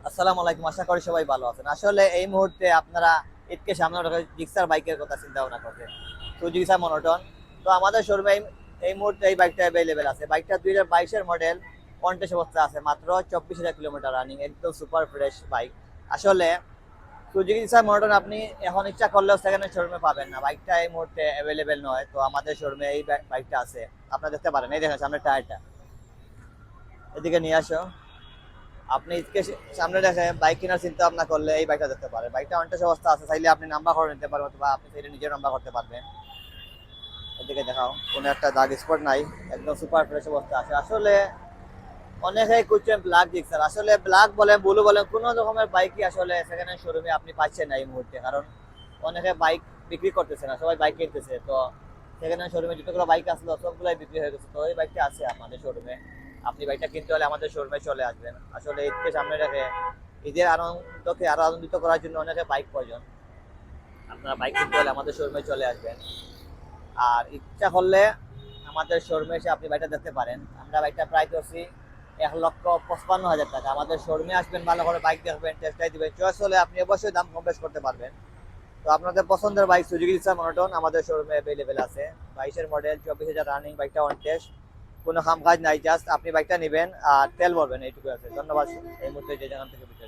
আসসালামু আলাইকুম, আশা করি সবাই ভালো আছেন। আসলে এই মুহূর্তে আপনারা ঈদকে সামনে রেখে জিক্সার বাইকের কথা চিন্তা ভাবনা করছেন, তো জিক্সার মনোটন। তো আমাদের শোরুমে এই মুহূর্তে এই বাইকটা অ্যাভেলেবেল আছে। বাইকটা 2022-এর মডেল, কন্টেস্ট অবস্থা আছে, মাত্র 24,000 কিলোমিটার রানিং, একদম সুপার ফ্রেশ বাইক। আসলে সুজুকি জিক্সার মনোটন আপনি এখন ইচ্ছা করলেও সেকেন্ড হ্যান্ড শোরুমে পাবেন না, বাইকটা এই মুহূর্তে অ্যাভেলেবেল নয়। তো আমাদের শোরুমে এই বাইকটা আছে, আপনারা দেখতে পারেন। এই দেখেন সামনে টায়ারটা, এদিকে নিয়ে আসো। আপনি ঈদকে সামনে রেখে বাইক কেনার চিন্তা ভাবনা করলে এই বাইকটা দেখতে পারেন। বাইকটা অনটেস্ট অবস্থা আছে, চাইলে আপনি নাম্বার করে নিতে পারবেন, অথবা আপনি চাইলে নিজের নাম্বার করতে পারবেন। এদিকে দেখাও, কোনো একটা দাগ স্পট নাই, একদম সুপার ফ্রেশ অবস্থা আছে। আসলে অনেকেই খুঁজছেন ব্ল্যাক জিক্সার, আসলে ব্ল্যাক বলেন ব্লু বলেন, কোনো রকমের বাইকই আসলে সেকেন্ড হ্যান্ড শোরুমে আপনি পাচ্ছেন না এই মুহূর্তে। কারণ অনেকে বাইক বিক্রি করতেছে না, সবাই বাইক কিনতেছে। তো সেকেন্ড হ্যান্ড শোরুমে যতগুলো বাইক আসলো সবগুলাই বিক্রি হয়ে গেছে। তো এই বাইকটা আছে আমাদের শোরুমে। আপনি বাইকটা কিনতে হলে আমাদের শোরুমে চলে আসবেন। আসলে ঈদকে সামনে রেখে ঈদের আনন্দকে আরো আনন্দিত করার জন্য অনেকে বাইক প্রয়োজন। আপনারা বাইক কিনতে হলে আমাদের শোরুমে চলে আসবেন। আর ইচ্ছা করলে আমাদের শোরুমে এসে আপনি বাইকটা দেখতে পারেন। আমরা বাইকটা প্রায় করছি 1,55,000 টাকা। আমাদের শোরুমে আসবেন, ভালো করে বাইক দেখবেন, টেস্ট ড্রাইভ দিবেন, চয়েস হলে আপনি অবশ্যই দাম কম বেশ করতে পারবেন। তো আপনাদের পছন্দের বাইক সুজুকি জিক্সার মনোটন আমাদের শোরুমে অ্যাভেলেবেল আছে। 22-এর মডেল, 24,000 রানিং, বাইকটা অন টেস্ট, কোনো কাম কাজ নাই, জাস্ট আপনি বাইকটা নেবেন আর তেল ভরবেন, এইটুকু আছে। ধন্যবাদ। এই মুহূর্তে যে যেখান থেকে বিক্রি